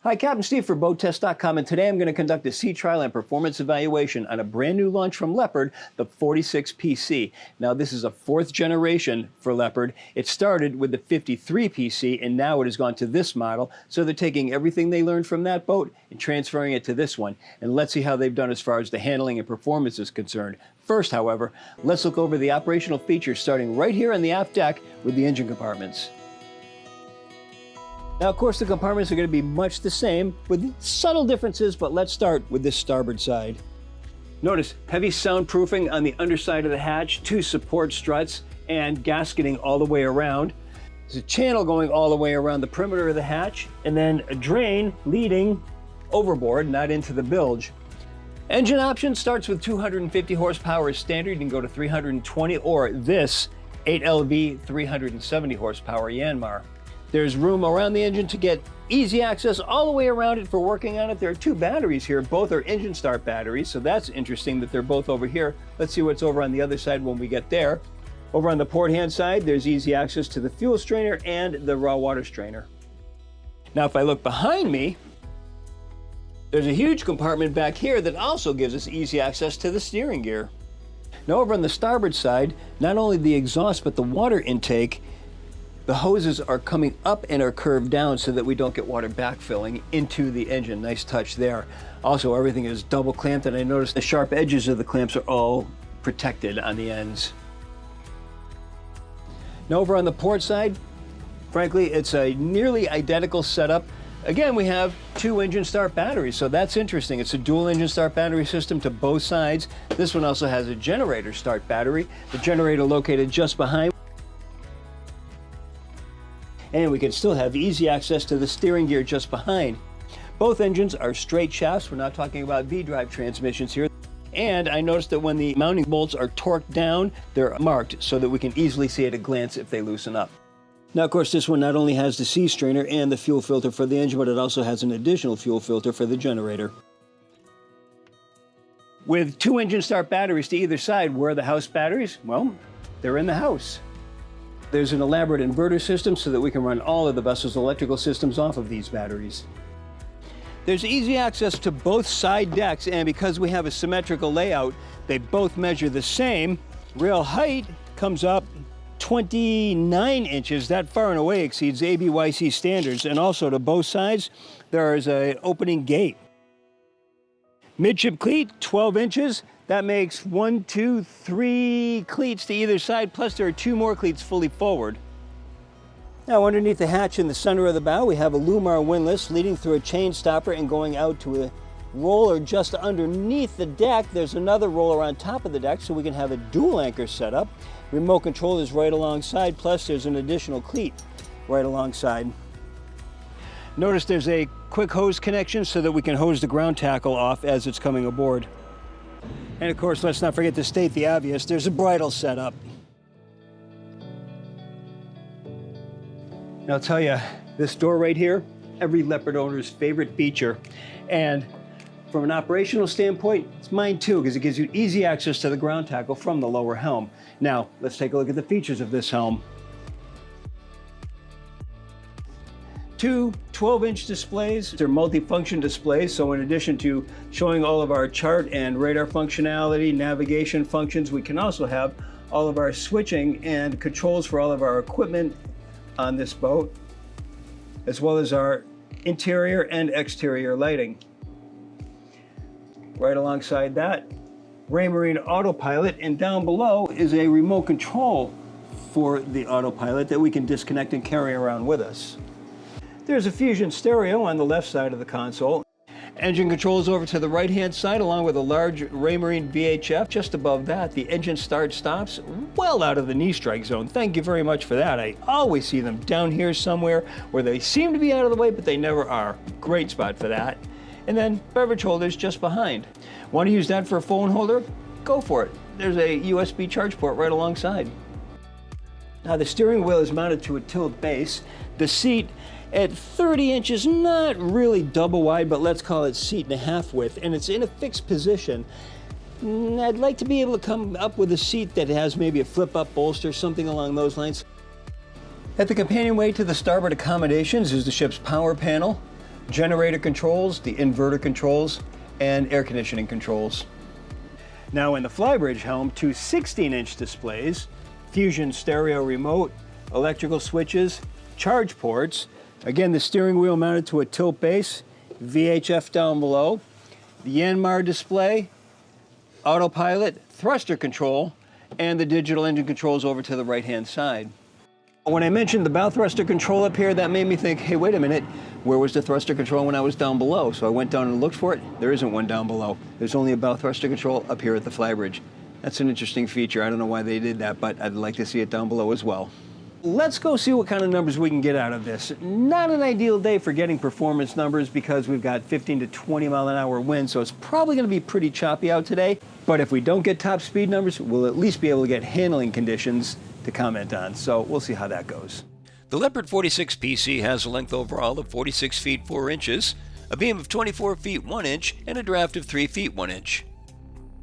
Hi, Captain Steve for BoatTest.com, and today I'm going to conduct a sea trial and performance evaluation on a brand new launch from Leopard, the 46PC. Now, this is a fourth generation for Leopard. It started with the 53PC, and now it has gone to this model. So they're taking everything they learned from that boat and transferring it to this one. And let's see how they've done as far as the handling and performance is concerned. First, however, let's look over the operational features starting right here on the aft deck with the engine compartments. Now, of course, the compartments are going to be much the same with subtle differences, but let's start with this starboard side. Notice heavy soundproofing on the underside of the hatch, 2 support struts, and gasketing all the way around. There's a channel going all the way around the perimeter of the hatch, and then a drain leading overboard, not into the bilge. Engine option starts with 250 horsepower as standard. You can go to 320 or this 8LV 370 horsepower Yanmar. There's room around the engine to get easy access all the way around it for working on it. There are 2 batteries here. Both are engine start batteries, so that's interesting that they're both over here. Let's see what's over on the other side when we get there. Over on the port hand side, there's easy access to the fuel strainer and the raw water strainer. Now, if I look behind me, there's a huge compartment back here that also gives us easy access to the steering gear. Now, over on the starboard side, not only the exhaust, but the water intake, the hoses are coming up and are curved down so that we don't get water backfilling into the engine. Nice touch there. Also, everything is double clamped, and I noticed the sharp edges of the clamps are all protected on the ends. Now, over on the port side, frankly, it's a nearly identical setup. Again, we have 2 engine start batteries, so that's interesting. It's a dual engine start battery system to both sides. This one also has a generator start battery. The generator located just behind. And we can still have easy access to the steering gear just behind. Both engines are straight shafts. We're not talking about V-drive transmissions here. And I noticed that when the mounting bolts are torqued down, they're marked so that we can easily see at a glance if they loosen up. Now, of course, this one not only has the sea strainer and the fuel filter for the engine, but it also has an additional fuel filter for the generator. With 2 engine start batteries to either side, where are the house batteries? Well, they're in the house. There's an elaborate inverter system so that we can run all of the vessel's electrical systems off of these batteries. There's easy access to both side decks, and because we have a symmetrical layout, they both measure the same. Rail height comes up 29 inches. That far and away exceeds ABYC standards. And also to both sides, there is an opening gate. Midship cleat, 12 inches. That makes 1, 2, 3 cleats to either side, plus there are 2 more cleats fully forward. Now, underneath the hatch in the center of the bow, we have a Lumar windlass leading through a chain stopper and going out to a roller just underneath the deck. There's another roller on top of the deck so we can have a dual anchor setup. Remote control is right alongside, plus there's an additional cleat right alongside. Notice there's a quick hose connection so that we can hose the ground tackle off as it's coming aboard. And of course, let's not forget to state the obvious, there's a bridle setup. Now, I'll tell you, this door right here, every Leopard owner's favorite feature. And from an operational standpoint, it's mine too, because it gives you easy access to the ground tackle from the lower helm. Now, let's take a look at the features of this helm. 2 12-inch displays. They're multi-function displays, so in addition to showing all of our chart and radar functionality, navigation functions, we can also have all of our switching and controls for all of our equipment on this boat, as well as our interior and exterior lighting. Right alongside that, Raymarine Autopilot, and down below is a remote control for the autopilot that we can disconnect and carry around with us. There's a Fusion stereo on the left side of the console. Engine controls over to the right-hand side, along with a large Raymarine VHF. Just above that, the engine start-stops well out of the knee strike zone. Thank you very much for that. I always see them down here somewhere where they seem to be out of the way, but they never are. Great spot for that. And then beverage holders just behind. Want to use that for a phone holder? Go for it. There's a USB charge port right alongside. Now, the steering wheel is mounted to a tilt base. The seat at 30 inches, not really double wide, but let's call it 1.5 feet width, and it's in a fixed position. I'd like to be able to come up with a seat that has maybe a flip-up bolster, something along those lines. At the companionway to the starboard accommodations is the ship's power panel. generator controls, the inverter controls, and air conditioning controls. Now in the Flybridge helm, two 16-inch displays, Fusion stereo remote, electrical switches, charge ports. Again, the steering wheel mounted to a tilt base, VHF down below, the Yanmar display, autopilot, thruster control, and the digital engine controls over to the right-hand side. When I mentioned the bow thruster control up here, that made me think, hey, wait a minute, where was the thruster control when I was down below? So I went down and looked for it. There isn't one down below. There's only a bow thruster control up here at the Flybridge. That's an interesting feature. I don't know why they did that, but I'd like to see it down below as well. Let's go see what kind of numbers we can get out of this. Not an ideal day for getting performance numbers because we've got 15 to 20 mile an hour wind, so it's probably going to be pretty choppy out today. But if we don't get top speed numbers, we'll at least be able to get handling conditions to comment on, so we'll see how that goes. The Leopard 46 PC has a length overall of 46 feet 4 inches, a beam of 24 feet 1 inch, and a draft of 3 feet 1 inch.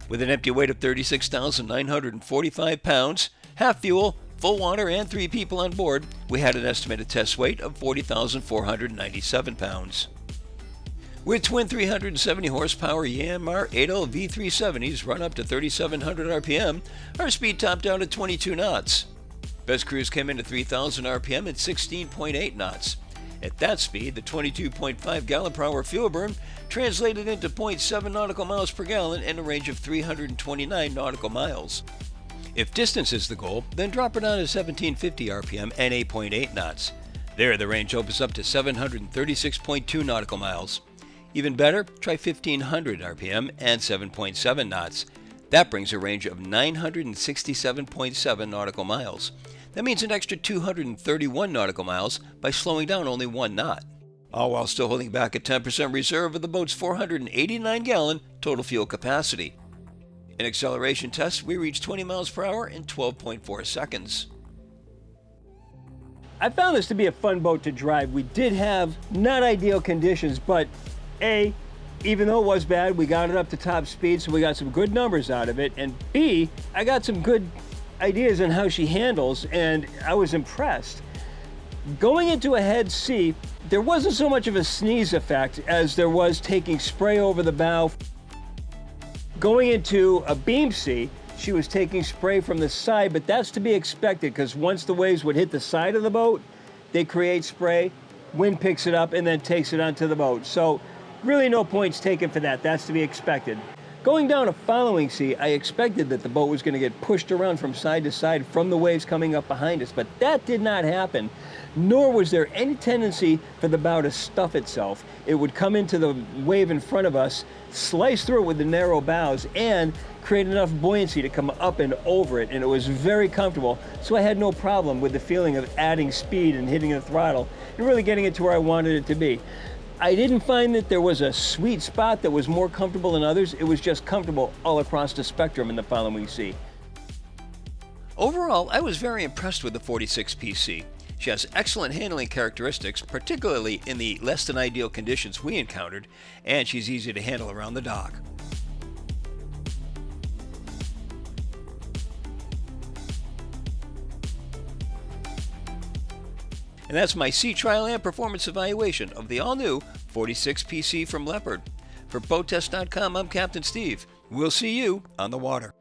With an empty weight of 36,945 pounds, half fuel, full water, and 3 people on board, we had an estimated test weight of 40,497 pounds. With twin 370 horsepower Yanmar 8L V370s run up to 3,700 RPM, our speed topped out at 22 knots. Best cruise came in at 3,000 RPM at 16.8 knots. At that speed, the 22.5 gallon per hour fuel burn translated into 0.7 nautical miles per gallon and a range of 329 nautical miles. If distance is the goal, then drop it down to 1750 RPM and 8.8 knots. There, the range opens up to 736.2 nautical miles. Even better, try 1500 RPM and 7.7 knots. That brings a range of 967.7 nautical miles. That means an extra 231 nautical miles by slowing down only 1 knot, all while still holding back a 10% reserve of the boat's 489-gallon total fuel capacity. In acceleration tests, we reached 20 miles per hour in 12.4 seconds. I found this to be a fun boat to drive. We did have not ideal conditions, but A, even though it was bad, we got it up to top speed, so we got some good numbers out of it. And B, I got some good ideas on how she handles, and I was impressed. Going into a head sea, there wasn't so much of a sneeze effect as there was taking spray over the bow. Going into a beam sea, she was taking spray from the side, but that's to be expected because once the waves would hit the side of the boat, they create spray, wind picks it up, and then takes it onto the boat. So really no points taken for that. That's to be expected. Going down a following sea, I expected that the boat was going to get pushed around from side to side from the waves coming up behind us, but that did not happen, nor was there any tendency for the bow to stuff itself. It would come into the wave in front of us, slice through it with the narrow bows, and create enough buoyancy to come up and over it, and it was very comfortable, so I had no problem with the feeling of adding speed and hitting the throttle and really getting it to where I wanted it to be. I didn't find that there was a sweet spot that was more comfortable than others. It was just comfortable all across the spectrum in the following sea. Overall, I was very impressed with the 46 PC. She has excellent handling characteristics, particularly in the less than ideal conditions we encountered, and she's easy to handle around the dock. And that's my sea trial and performance evaluation of the all-new 46 PC from Leopard. For BoatTest.com, I'm Captain Steve. We'll see you on the water.